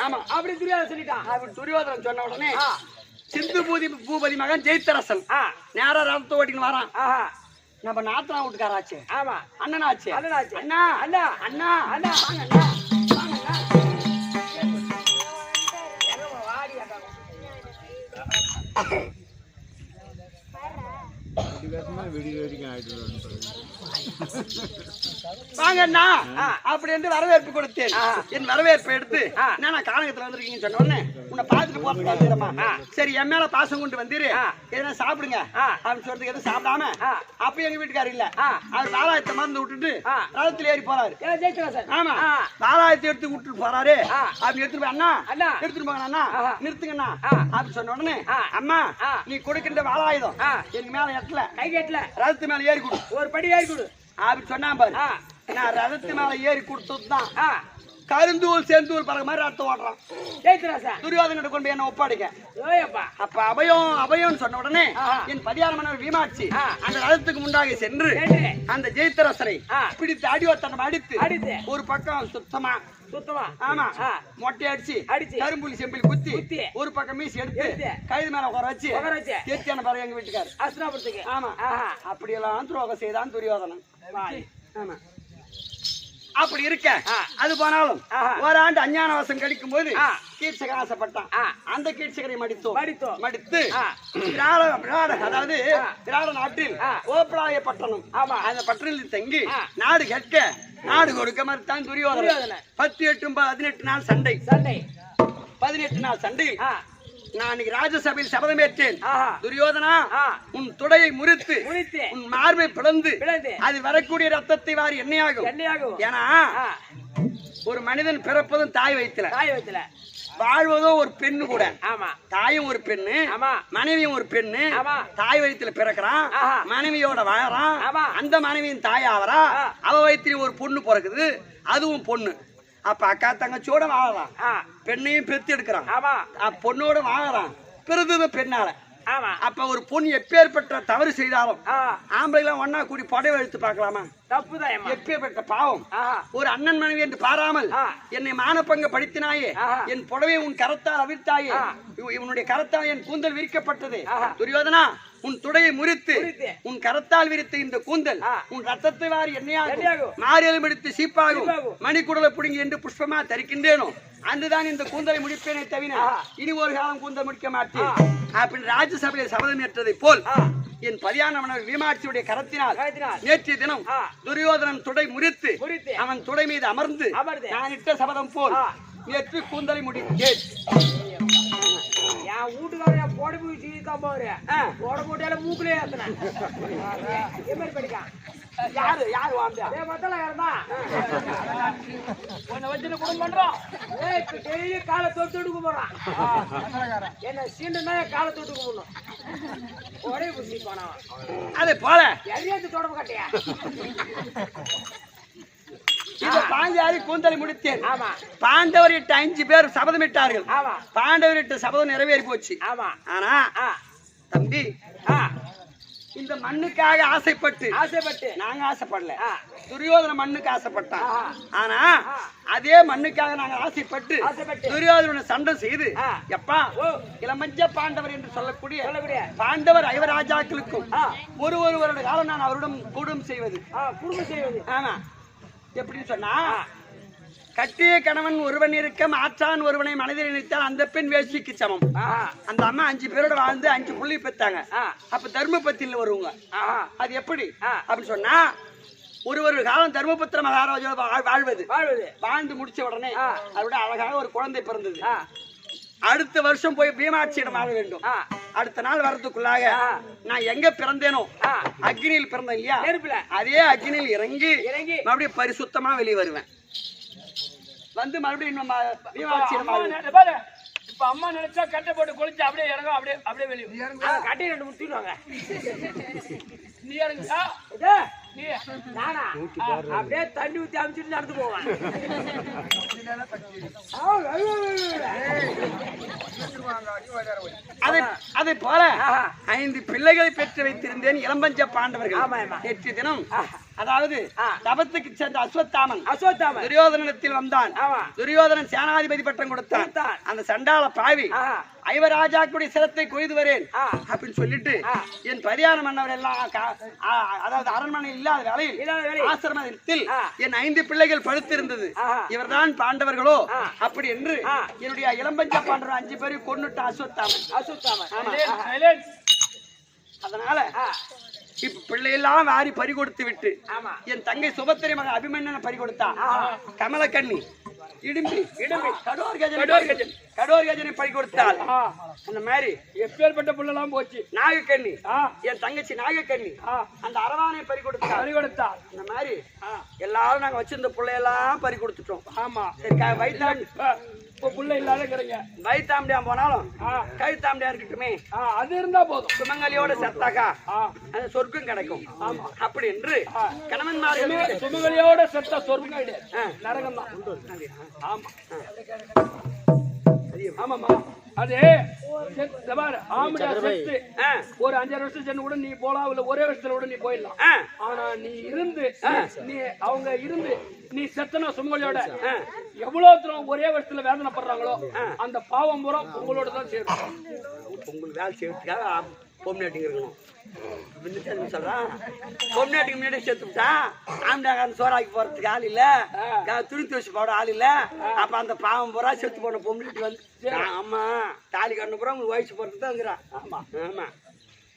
ஆமா அப்படி துரியோதனன் சொல்லிட்டான். அப்படி துரியோதனன் சொன்ன உடனே சிந்து பூபதி மகன் ஜெயித்ரசன் நேரா ரதத்தை ஓட்டின்னு வரான். நம்ம நாத்தனா வீட்டுக்காராச்சு. ஆமா அண்ணனாச்சு. அண்ணா அண்ணா அண்ணா அண்ணா அண்ணா வாங்கண்ணா அப்படி என்று வரவேற்பு கொடுத்தேன். என் வரவேற்பை எடுத்து நான் கானகத்துல வந்திருக்கீங்கன்னு சொன்ன உடனே உன்னை பார்த்துட்டு போறதுமா சரி என் மேல பாசம் கொண்டு வந்துரு எதனா சாப்பிடுங்க அப்படின்னு சொல்றதுக்கு எதுவும் சாப்பிடாம அப்ப எங்க வீட்டுக்காரர் இல்ல அவர் பாலாயத்தை மறந்து விட்டுட்டு ரதத்துல ஏறி போறாரு. ஆமா பாலாயத்தை எடுத்து விட்டுட்டு போறாரு. அப்படி எடுத்துட்டு போய் அண்ணா எடுத்துட்டு போங்க அண்ணா நிறுத்துங்கண்ணா அப்படின்னு சொன்ன உடனே அம்மா நீ கொடுக்கின்ற வாலாயுதம் எனக்கு மேல எட்டல கை கட்டல ரதத்து மேல ஏறி கொடு ஒரு படி ஏறி கொடு அப்படி சொன்னா பாரு. நான் ரதத்து மேல ஏறி கொடுத்ததுதான் கருந்தூல் செந்தூல் பறக்க மாதிரி ரத்தம் ஓடுறான். துரியோதன கொண்டு போய் என்ன ஒப்பாடிக்க அப்ப அபயம் சொன்ன உடனே என் பதியார மன்னர் வீமாட்சி அந்த ரதத்துக்கு முன்னாக சென்று அந்த ஜெயித்ரசரை பிடித்து அடிவத்தனம் அடித்து ஒரு பக்கம் சுத்தமா ஆமா மொட்டை அடிச்சு கரும்புலி செம்பில் குத்தி ஒரு பக்கம் மீசி எடுத்து கைது மேல உட்கார வச்சு தேர்த்தியான பாரு எங்க வீட்டுக்காரு. ஆமா அப்படியெல்லாம் துரோகம் செய்தான் துரியோதனன். ஆமா அப்படி இருக்க அது போனாலும் ஓராண்டு அஞ்ஞான வாசம் கழிக்கும் போது கீட்சகன் ஆசைப்பட்டான். அந்த கீட்சகரை மடித்து அதாவது திராவிட நாட்டில் ஓப்பலாய பட்டணம் அந்த பட்டணத்தில் தங்கி நாடு கேட்க நாடு கொடுக்க மறுத்தான் துரியோதனன். 18 நாள் சண்டை 18 நாள் சண்டை. நான் இன்னைக்கு ராஜசபையில் சபதம் ஏற்றேன். துரியோதனா உன் துடையை முறித்து உன் மார்பை பிளந்து அது வரக்கூடிய ரத்தத்தை வாரி எண்ணெயாகும். ஏன்னா ஒரு மனிதன் பிறப்பதும் தாய் வயித்துல வாழ்வதோ ஒரு பெண்ணு கூட. தாயும் ஒரு பெண்ணு மனைவியும் ஒரு பெண்ணு. தாய் வயித்துல பிறக்கிறான் மனைவியோட வாழறான். அந்த மனைவியின் தாய் ஆவரா அவ வயிற்றுல ஒரு பொண்ணு பிறக்குது அதுவும் பொண்ணு. அப்ப அக்கா தங்கச்சியோட வாழறான் பெண்ணையும் பெத்து எடுக்கிறான் பொண்ணோட வாழறான் பிறகு பெண்ணால. அப்ப ஒரு பொண்ணு எப்பேற்பட்ட தவறு செய்தாலும் ஆம்பளை எல்லாம் ஒன்னா கூடி புடவை எடுத்து பார்க்கலாமா? தப்புதான். எப்பேற்பட்ட பாவம் ஒரு அண்ணன் மனைவி என்று பாராமல் என்னை மானப்பங்க படுத்தினாயே என் புடவை உன் கரத்தால் அவிழ்த்தாயே உன்னுடைய கரத்தால் என் கூந்தல் விரிக்கப்பட்டது. துரியோதனா உன் துடையை முறித்து உன் கரத்தால் விரித்து இந்த கூந்தல் உன் ரத்தத்தை வாரி எண்ணெயாகும் மாரியலும் எடுத்து சீப்பாகும் மணிக்குடலை புடுங்கி என்று புஷ்பமா தரிக்கின்றேனோ அன்றுதான் இந்த கூந்தலை முடிப்பேனே தவிர இனி ஒரு காலம் கூந்தல் முடிக்க மாட்டேன் அப்படின்னு ராஜ்யசபையில் சபதம் ஏற்றதை போல் என் பதியான மன்னர் வீமாட்சியுடைய கரத்தினால் நேற்றைய தினம் துரியோதனன் துடை முறித்து அவன் துடை மீது அமர்ந்து நான் இட்ட சபதம் போல் நேற்று கூந்தலை முடித்தேன். என் வீட்டுக்காரன் போட போய் சீதான் பாரு போட போட்டால மூக்குலே ஏத்துனேன். யாரு யாரு வாங்க வச்சு குடும்பம் பண்றோம். டெய்லி காலை தொட்டு எடுக்க போறான் என்ன சீண்டுனா காலை தொட்டு போடணும் ஒரே புசி போனா அதே போல எரியாச்சு தொடர்பு கட்டையா பாஞ்சாலி கூந்தலை முடித்தேன். பாண்டவர் 5 பேர் சபதம் இட்டார்கள். பாண்டவர் சபதம் நிறைவேறி போச்சு. ஆனா தம்பி இந்த மண்ணுக்காக ஆசைப்பட்டு நாங்க ஆசைப்படல துரியோதன மண்ணுக்கு ஆசைப்பட்டான். ஆனா அதே மண்ணுக்காக நாங்க ஆசைப்பட்டு துரியோதன சண்டை செய்து எப்பா இளமஞ்ச பாண்டவர் என்று சொல்லக்கூடிய பாண்டவர் ஐவராஜாக்களுக்கும் ஒரு வருட காலம் நான் அவரிடம் குடும்பம் செய்வது. ஆமா எப்படின்னு சொன்னா கட்டிய கணவன் ஒருவன் இருக்க மாற்றான் ஒருவனை மனதில் நினைத்தால் அந்த பெண் வேஷ்டிக்கு சமம். அந்த அம்மா 5 பேரோட வாழ்ந்து 5 புள்ளி பெற்றாங்க. அப்ப தர்மபத்தியில வருவாங்க. அது எப்படி அப்படின்னு சொன்னா ஒரு காலம் தர்மபுத்திர மகாராஜா வாழ்வது வாழ்ந்து முடிச்ச உடனே அதோட அழகாக ஒரு குழந்தை பிறந்தது. அடுத்த வருஷம் போய் பீமாட்சியிடம் வாழ வேண்டும். அடுத்த நாள் வர்றதுக்குள்ளாக நான் எங்க பிறந்தேனோ அக்னியில் பிறந்தேன் இல்லையா அதே அக்னியில் இறங்கி மறுபடியும் பரிசுத்தமா வெளியே வருவேன். வந்து மறுபடியும் இப்ப அம்மா நினைச்சா கட்டை போட்டு குளிச்சு அப்படியே இறங்கும் அப்படியே வெளியே கட்டையை 2 முத்திடுவாங்க. நீ இறங்குறியா? இதே, நீ நானா அப்படியே தண்ணி ஊத்தி அமைச்சிட்டு நடந்து போவேன். அதை போல 5 பிள்ளைகளை பெற்று வைத்திருந்தேன் இளம்பஞ்ச பாண்டவர்கள். நேற்று தினம் அதாவது தபத்துக்கு சென்ற அஸ்வத்தாமன் துரியோதனத்தில் வந்தான். துரியோதனன் சேனாதிபதி பட்டம் கொடுத்தான். அந்த சண்டாள பாவி ஐவராஜாக்குடைய சிரத்தை கொய்து வரேன் அப்படின்னு சொல்லிட்டு என் பரியார மன்னவர் எல்லாம் அதாவது அரண்மனை இல்லாத வேலையில் ஆசிரமத்தில் என் 5 பிள்ளைகள் படுத்திருந்தது. இவர்தான் பாண்டவர்களோ அப்படி என்று என்னுடைய இளம்பஞ்ச பாண்டவர் 5 பேரையும் கொன்னுட்டு அஸ்வத்தாமன். அதனால இப்ப பிள்ளையெல்லாம் வாரி பறி கொடுத்து விட்டு என் தங்கை சுபத்திரை மகன் அபிமன்னனை பறி கொடுத்தான். கமலக்கண்ணி இடும்பி கடோர்கஜனை பறி கொடுத்தாள். அந்த மாதிரி எப்பேற்பட்ட புள்ளலாம் போச்சு. நாகக்கண்ணி என் தங்கச்சி நாகக்கண்ணி அந்த அரவானை பறி கொடுத்தா. அந்த மாதிரி எல்லாரும் நாங்க வச்சிருந்த பிள்ளையெல்லாம் பறி கொடுத்துட்டோம். ஆமா சரி வயிற்றாண்டி புள்ள இல்லாதங்கிறீங்க. வயிற்றாண்டியா போனாலும் கழுத்தாண்டியா இருக்கட்டுமே, அது இருந்தா போதும். சுமங்கலியோட செத்தாக்கா அது சொர்க்கம் கிடைக்கும். ஆமா அப்படி என்று கணவன்மார்கள் சுமங்கலியோட செத்தா சொர்க்கம் கிடையாது, நரகம் தான். ஆமா ஆமாமா அது ஆம்பளை செத்து ஒரு 5-6 வருஷம் சென்று கூட நீ போலாம், இல்ல ஒரே வருஷத்துல கூட நீ போயிடலாம். ஆனா நீ இருந்து நீ அவங்க இருந்து நீ செத்தனா சுமங்கலியோட எவ்வளவு தூரம் ஒரே வருஷத்துல வேதனைப்படுறாங்களோ அந்த பாவம் பூரா உங்களோட தான் சேரும். உங்களுக்கு வேலை செய்யறதுக்காக பொம்நாட்டிங்க இருக்கணும். சொல்றான் பொம்நாட்டிக்கு முன்னாடி செத்துட்டா ஆம்டாக்காரன் சோறாக்கி போறதுக்கு ஆள் இல்ல, துணி துவச்சு போட ஆள் இல்ல. அப்ப அந்த பாவம் பூரா செத்து போன பொம்நாட்டி வந்து ஆமா தாலி கண்ணு பூரா உங்களுக்கு வயசு போறதுக்கு தான் இருக்கிறான். ஆமா ஆமா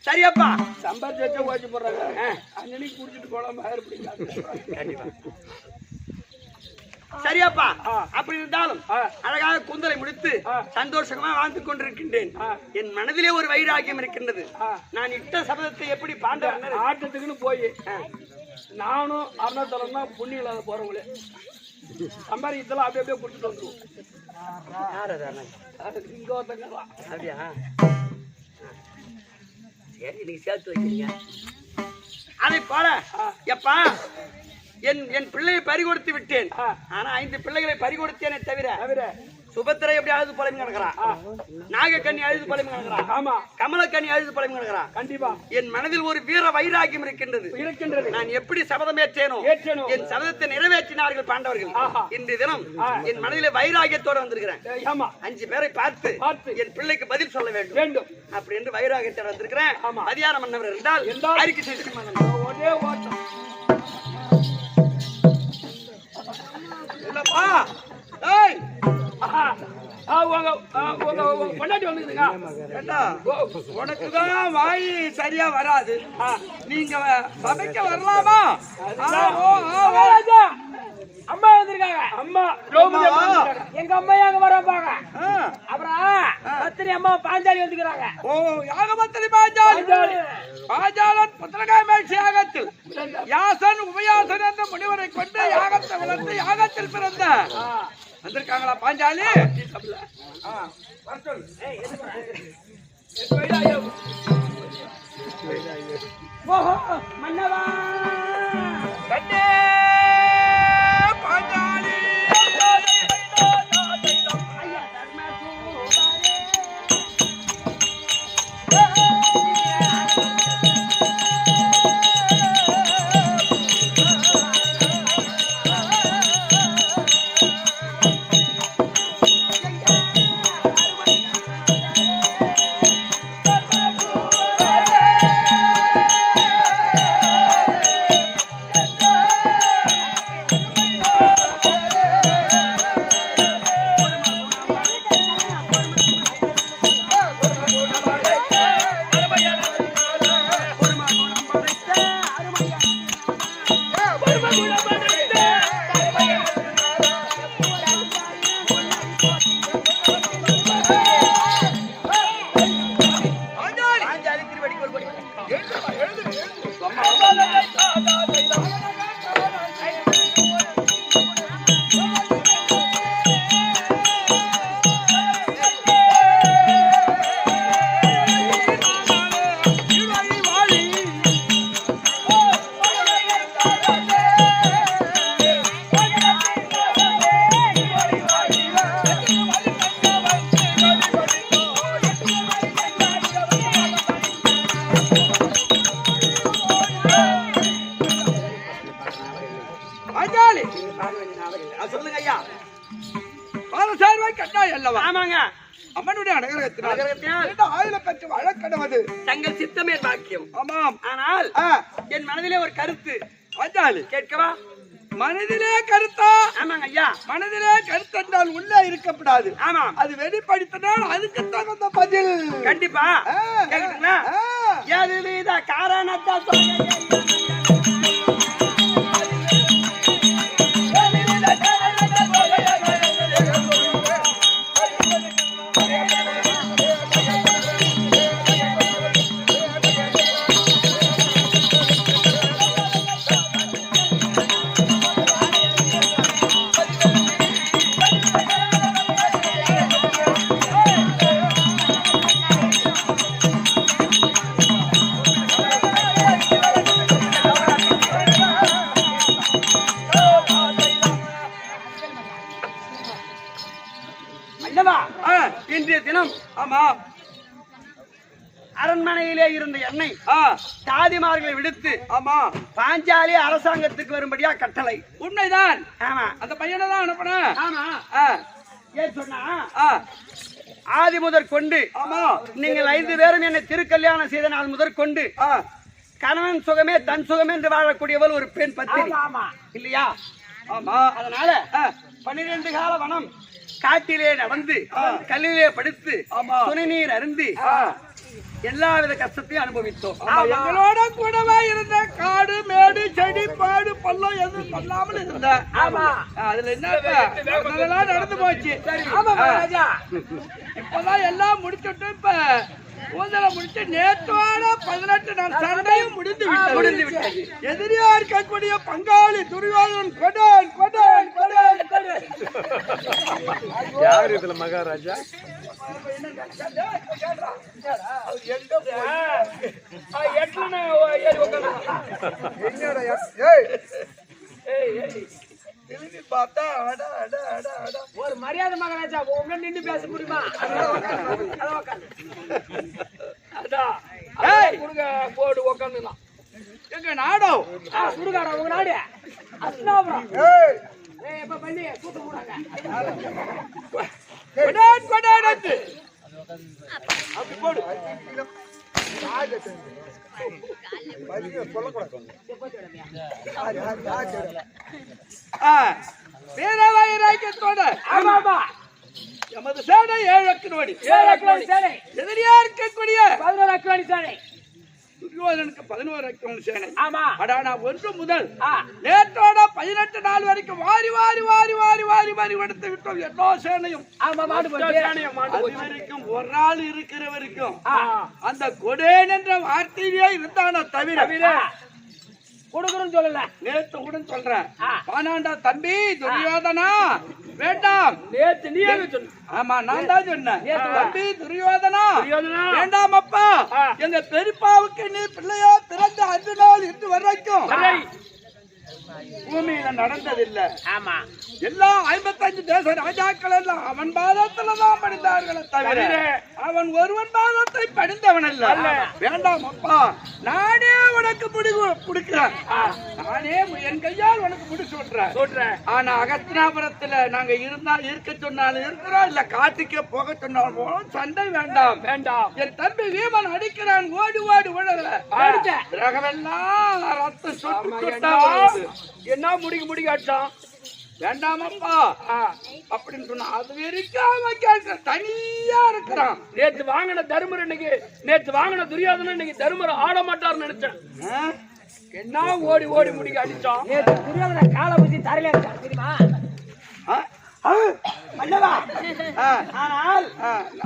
சரியப்பா சம்பாதிச்சு வயசு போடுறாங்க. அன்னைக்கு குடிச்சிட்டு போலாம கண்டிப்பா சரியாப்பா. அப்படி இருந்தாலும் அழகாக கூந்தலை முடித்து சந்தோஷமா வாழ்ந்து கொண்டிருக்கின்றேன். என் மனதிலே ஒரு வைராகியம் இருக்கின்றது. நான் இட்ட சபதத்தை எப்படி பாண்டவர் ஆட்டத்துக்குன்னு போய் நானும் அருணாச்சலம் தான் புண்ணியம் இல்லாத போறவங்களே சம்பாதிக்கத்தெல்லாம் அப்படியே அப்படியே குடிச்சிட்டு வந்துருவோம். இங்க ஒருத்தங்க அப்படியா? சரி நீங்க சேர்த்து வைக்கிறீங்க. அதை போல எப்பா என் பிள்ளையை பறி கொடுத்து விட்டேன். ஆனா 5 பிள்ளைகளை பறி கொடுத்தேனே தவிர சுபத்திரை எப்படி அழுது பழம்பி கிடக்கிறான், நாகக்கண்ணி அழுது பழம்பி கிடக்கிறான், ஆமா கமலக்கண்ணி அழுது பழம்பி கிடக்கிறான். கண்டிப்பா என் மனதில் ஒரு வீர வைராக்கியம் இருக்கின்றது. நான் எப்படி சபதம் ஏற்றேனோ என் சபதத்தை நிறைவேற்றினார்கள் பாண்டவர்கள். இன்று தினம் என் மனதிலே வைராகியத்தோடு வந்திருக்கிறேன். 5 பேரை பார்த்து என் பிள்ளைக்கு பதில் சொல்ல வேண்டும் அப்படி என்று வைராகியத்தோடு வந்திருக்கிறேன். அதிகார மன்னவர் என்றால் அறிக்கை செய்து ஒரே ஓட்டம் உனக்குதான் வாய் சரியா வராது. நீங்க சபைக்க வரலாமா? அம்மா வந்திருக்காங்க. அம்மா எங்க அம்மா அங்க வராங்க. அப்புறம் பத்திரி அம்மா பாஞ்சாலி வந்துக்கிறாங்க. ஓ யாக பத்திரி பாஞ்சாலன் புத்திரகாய் மேய்ச்சி யாகத்தில் யாசன் உபயாசன் என்ற முனிவரை கொண்டு யாகத்தை வளர்த்து யாகத்தில் பிறந்த வந்திருக்காங்களா பாஞ்சாலி? மன்னவா கண்ணே பாஞ்சாலி சொல்லுங்க ஐயா. பாதசாரிவாய் கட்டாய் அல்லவா? ஆமாங்க. அம்மனுடைய அனுகிரகத்தினால் ஆயுள பெற்று வழக்கடவது தங்கள் சித்தமே பாக்கியம். ஆமாம். ஆனால் என் மனதிலே ஒரு கருத்து. பாஞ்சாலி கேட்கவா? மனதிலே கருத்தா? ஆமாங்க ஐயா. மனதிலே கருத்து என்றால் உள்ளே இருக்கப்படாது. ஆமா. அது வெளிப்படுத்தினால் அதுக்கு தகுந்த பதில். கண்டிப்பா கேக்குறீங்களா? எதுவித காரணத்தை இன்றைய தினம் ஆமா அரண்மனையிலே இருந்த எண்ணெய் தாதிமார்களை விடுத்து ஆமா பாஞ்சாலி அரசாங்கத்துக்கு வரும்படியா கட்டளை. உண்மைதான். ஆமா. அந்த பையனை தான் அனுப்பின. ஆமா. ஏன் சொன்னா ஆதி முதற் கொண்டு ஆமா நீங்கள் 5 பேரும் என்னை திருக்கல்யாணம் செய்த நாள் முதற் கொண்டு கணவன் சுகமே தன் சுகமே என்று வாழக்கூடியவள் ஒரு பெண் பத்தினி இல்லையா? ஆமா. அதனால 12 கால வனம் காட்டிலே நடந்து கல்லிலே படுத்து துணை நீர் அருந்தி எல்லாவித கஷ்டத்தையும் அனுபவித்தோம். எங்களோட கூடவே இருந்த காடு மேடு செடி பாடு பள்ளம் எதுவும் சொல்லாமல் இருந்த. அதுல என்ன நடந்து போச்சு. இப்பதான் எல்லாம் முடிச்சுட்டு இப்ப ஊதலை முடிச்சு நேற்றோட 18 நாள் சண்டையும் முடிந்து விட்டது. எதிரியா இருக்கக்கூடிய பங்காளி துரியோதனன் கொடான் கொடான் கொடான் கொடான். யார் இதுல மகாராஜா? ஒரு மரியாதை மகாராஜா உங்க நின்று பேச முடியுமா? போடு உக்காந்துலாம். எங்க நாடோ சுடுகாடா உங்க நாடு அஸ்னாபுரம். எப்ப பண்ணி கூட்டு போறாங்க. அப்படி போடு. எமது சேனை 7 அக்கினோடி. எதிரியா இருக்கக்கூடிய 11 அக்கினோடி சேனை. துரியோதனுக்கு 11 அக்கினோடி சேனை. ஆமா. அடானா 1 முதல் நேற்றோட 18 நாள் வரைக்கும் வாரி வாரி வாரி வாரி வாரி வாரி எடுத்து விட்டோம். எல்லா சேனையும் வரைக்கும் ஒரு நாள் இருக்கிற வரைக்கும் அந்த கொடேன் என்ற வார்த்தையிலே இருந்தான தவிர கொடுக்கணும் சொல்லல. நேற்று கூட சொல்றேன். பானாண்டா தம்பி துரியோதனா வேண்டாம். நேற்று நீ சொன்ன. ஆமா நான் தான் சொன்னேன். தம்பி துரியோதனா வேண்டாம் அப்பா. எங்க பெரியப்பாவுக்கு நீ பிள்ளையா பிறந்த 5 நாள் இன்று வரைக்கும் பூமியில நடந்ததில்லை. ஆமா. எல்லா 55 தேச ராஜாக்கள் எல்லாம் அவன் பாதத்துலதான் படித்தார்களே தவிர அவன் ஒருவன் பாதத்தை படிந்தவன் அல்ல. வேண்டாம் அப்பா, நானே உனக்கு முடிக்கிறேன். நானே என் கையால் உனக்கு முடி சொல்றேன். ஆனா அகஸ்தினாபுரத்துல நாங்க இருக்க சொன்னாலும் இருக்கிறோம், இல்ல காட்டுக்கே போக சொன்னாலும் போகணும். சண்டை வேண்டாம் வேண்டாம். என் தம்பி வீமன் அடிக்கிறான், ஓடி ஓடி விழல. கிரகமெல்லாம் ரத்தம் சுட்டு என்ன முடிக்க அடிச்சான். வேண்டாமப்பா அப்படின்னு சொன்னா அது வரைக்கும் தனியா இருக்கிறான். நேற்று வாங்கின தருமர் இன்னைக்கு, நேற்று வாங்கின துரியோதனன் இன்னைக்கு தருமர் ஆட மாட்டார்னு நினைச்சேன். என்ன ஓடி ஓடி முடிக்க அடிச்சான். நேற்று துரியோதன கால பத்தி தரையில இருக்கான் தெரியுமா?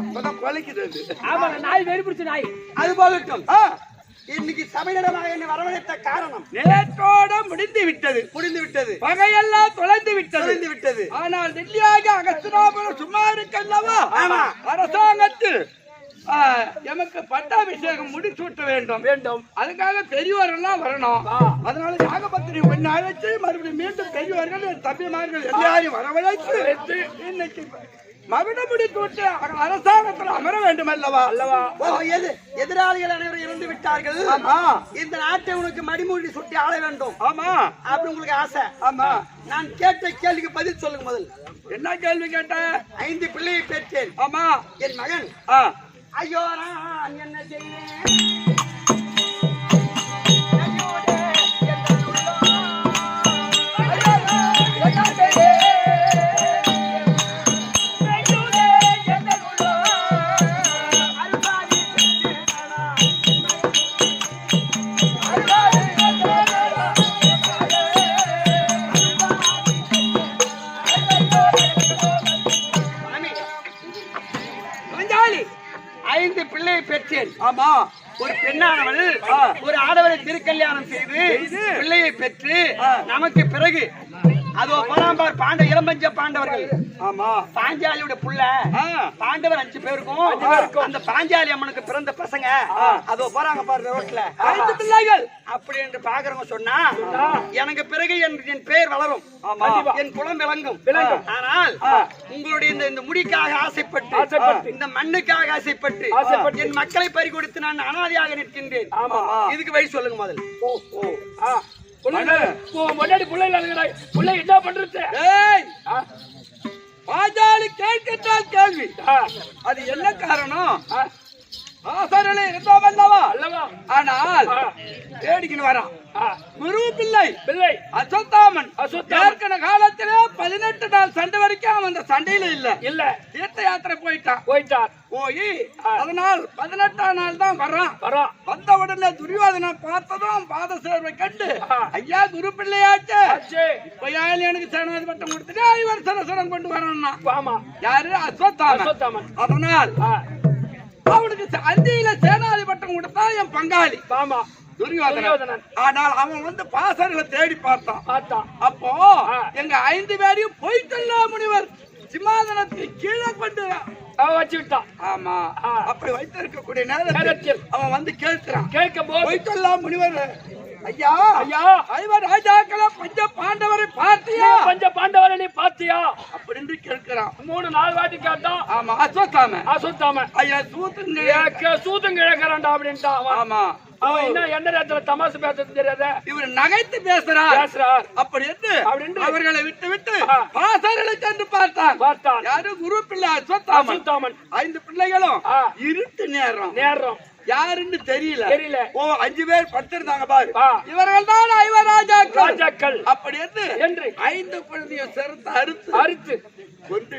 ஆனால் கொலைக்குது. ஆமா, நாய் வெறி பிடிச்ச நாய். அது போகட்டும். இன்னைக்கு சபையிடமாக என்னை வரவழைத்த காரணம் நேற்றோட முடிந்து விட்டது. பகையெல்லாம் தொலைந்து விட்டது. ஆனால் டெல்லியாக அகஸ்தினாபுரம் சும்மா இருக்கல்லவா? அரசாங்கத்தில் எமக்கு பட்டாபிஷேகம் முடிசூட்ட வேண்டும். அதுக்காக பெரியவர்கள்லாம் வரணும். அதனால யாகபத்திரி ஒன்னு அழைச்சு மறுபடியும் மீண்டும் பெரியவர்கள் தம்பிமார்கள் எல்லாரையும் வரவழைத்து இன்னைக்கு மகுடமுடி கூட்டு அரசாங்கத்தில் அமர வேண்டும் அல்லவா? எதிராளிகள் அனைவரும் இறந்து விட்டார்கள். இந்த நாட்டை உனக்கு மடிமூடி சுட்டி ஆள வேண்டும். ஆமா, அப்படி உங்களுக்கு ஆசை. ஆமா, நான் கேட்ட கேள்விக்கு பதில் சொல்லுங்க. முதல் என்ன கேள்வி கேட்ட? 5 பிள்ளையை பெற்றேன். ஆமா, என் மகன் ஐயோ நான் என்ன செய்வேன்? பெற்றேன். ஆமா, ஒரு பெண்ணானவள் ஒரு ஆடவரை திருக்கல்யாணம் செய்து பிள்ளையை பெற்று நமக்கு பிறகு அதோ பராம்பார் பாண்ட இளம்பஞ்ச பாண்டவர்கள். ஆமா, பாஞ்சாலியோட புள்ள பாண்டவர் 5 பேருக்கும் அந்த பாஞ்சாலி அம்மனுக்கு பிறந்த பசங்க அதோ போறாங்க பாரு ரோட்ல 5 பிள்ளைகள் அப்படி என்று பாக்குறவங்க சொன்னா எனக்கு பிறகு என் பேர் வளரும், என் குலம் விளங்கும். ஆனால் உங்களுடைய இந்த முடிக்காக ஆசைப்பட்டு இந்த மண்ணுக்காக ஆசைப்பட்டு என் மக்களை பறி கொடுத்து நான் அனாதையாக நிற்கின்றேன். இதுக்கு வழி சொல்லுங்க முதல். முன்னாடி பிள்ளை என்ன பண்றது? பாஞ்சாலி கேட்கத்தான் கேள்வி. அது என்ன காரணம்? ஆசாரிலே இருந்தோம் அல்லவா? ஆனால் தேடிக்கின்னு வரான் குரு பிள்ளை அஸ்வத்தாமன். ஏற்கன காலத்திலே 18 நாள் சண்டை வரைக்கும் அவன் அந்த சண்டையில இல்ல தீர்த்த யாத்திரை போயிட்டார். போய் அதனால் 18ஆம் நாள் தான் வர்றான். வந்த உடனே துரியோதனன் பார்த்ததும் பாத சேர்வை கண்டு ஐயா குரு பிள்ளையாச்சு இப்ப எனக்கு சேனாதி பட்டம் கொடுத்துட்டு ஐவர் சரசரம் கொண்டு வரணும்னா யாரு? அஸ்வத்தாமன். அதனால் அவனுக்கு அந்தியில சேனாதி பட்டம் கொடுத்தா என் பங்காளி துரியோதனன். ஆனால் அவன் வந்து பாசர்களை தேடி பார்த்தான். அப்போ எங்க 5 பேரையும் பொய்த்தல்லா முனிவர் சிம்மாசனத்தை கீழே கொண்டு வச்சு விட்டான். ஆமா, அப்படி வைத்திருக்கக்கூடிய நேரத்தில் அவன் வந்து கேட்கும் போது பொய்த்தல்லா முனிவர் ஐயா ஐவர் ராஜாக்கள பஞ்ச பாண்டவரை பார்த்தியா? பஞ்ச பாண்டவரை நீ பார்த்தியா அப்படின்னு கேட்கிறான். 3-4 வாட்டி கேட்டான். ஆமா, அஸ்வத்தாமன் ஐயா சூத்துங்க இழக்கிறான்டா அப்படின்ட்டான். ஆமா, அவன் என்ன நேரத்துல தமாசு பேசுறது தெரியாத இவர் நகைத்து பேசுறார். அப்படி என்று அவர்களை விட்டு பாசர்களை சென்று பார்த்தான். யாரு? குரு பிள்ளை அஸ்வத்தாமன். 5 பிள்ளைகளும் இருட்டு நேரம் யாருன்னு தெரியல. ஓ 5 பேர் படுத்திருந்தாங்க பாரு, இவர்கள் தான் ஐவர் ராஜாக்கள். அப்படி என்று 5 குழந்தையும் சிறத்து அறுத்து கொன்று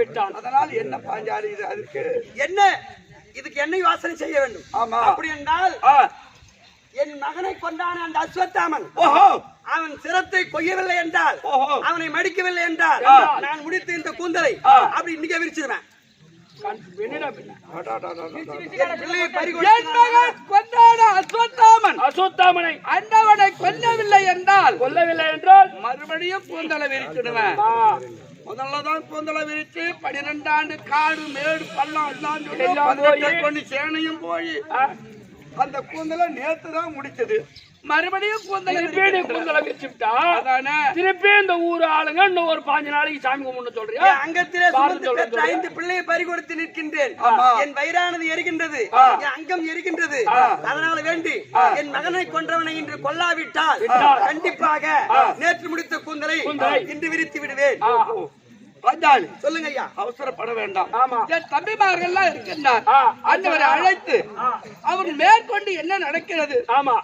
விட்டான். அதனால் என்ன பாஞ்சாலி இது? அதுக்கு என்ன? இதுக்கு என்ன யோசனை செய்ய வேண்டும்? ஆமா, அப்படி என்றால் என் மகனை கொண்டான அந்த அஸ்வத்தாமன் அவன் சிரத்தை கொய்யவில்லை என்றால், அவனை மடிக்கவில்லை என்றால் நான் முடித்து இந்த கூந்தலை அப்படி இன்னைக்கு விரிச்சிருவேன். அஸ்வத்தாமனை அண்டவனை கொல்லவில்லை என்றால் மறுபடியும் கூந்தலை விரிச்சிடுவேன். முதல்லதான் கூந்தலை விரிச்சு 12 ஆண்டு காடு மேடு பள்ளம் எல்லாம் கொண்டு சேனையும் போய் அந்த கூந்தலை நேத்து தான் முடிச்சது. மறுபடியும் கூந்தலை விரிச்சுட்டா திருப்பி இந்த ஊர் ஆளுங்க இன்னும் ஒரு 5 நாளைக்கு சாமி கும்பிட்டு சொல்றியா? அங்கத்திலே 5 பிள்ளையை பறி கொடுத்து நிற்கின்றேன். என் வயிறானது எரிகின்றது, என் அங்கம் எரிகின்றது. அதனால வேண்டி என் மகனை கொன்றவனை இன்று கொல்லாவிட்டால் கண்டிப்பாக நேற்று முடித்த கூந்தலை இன்று விரித்து விடுவேன். பாஞ்சாலி சொல்லுங்க ஐயா. அவசரப்பட வேண்டாம். என் தம்பிமார்கள்லாம் இருக்கின்றார். ஆண்டவரை அழைத்து அவர் மேற்கொண்டு என்ன நடக்கிறது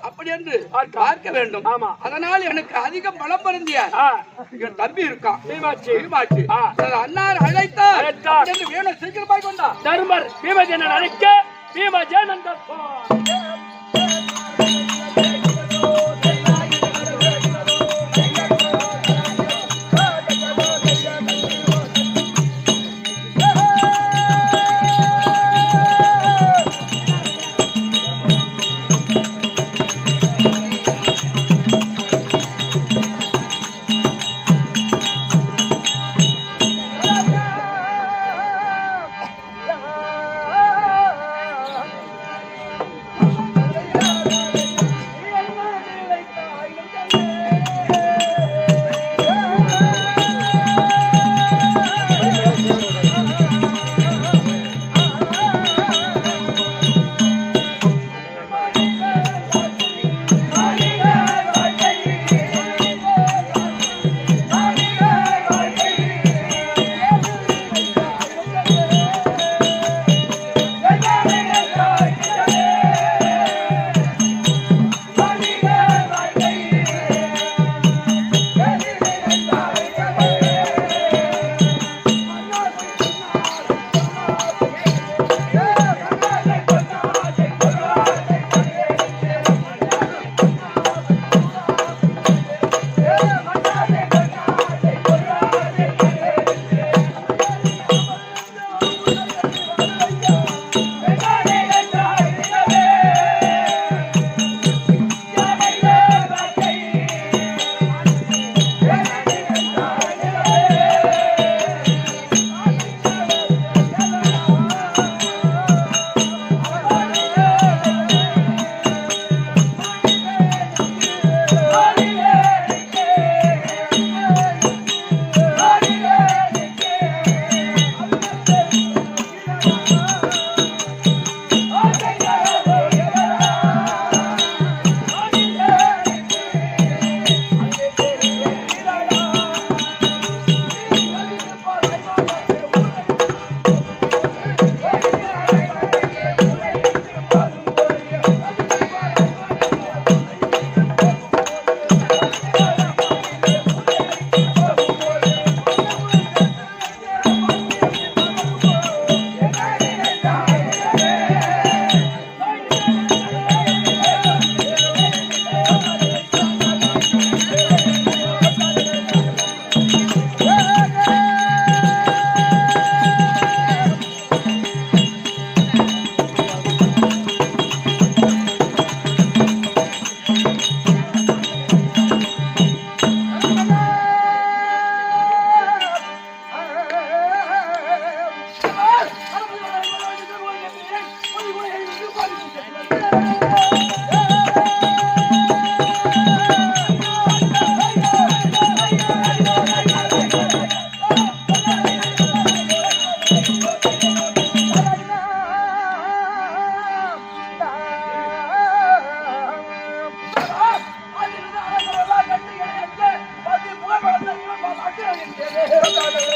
அப்படி என்று பார்க்க வேண்டும். அதனால் எனக்கு அதிக பலம் பொருந்திய என் தம்பி இருக்கான் பீமாச்சி. அன்னார் அழைத்தார் என்று வேணும், சீக்கிரமாய் கொண்டா. தர்மர் பீமஜேனன் அழைக்க பீமஜேனன் பார்க்க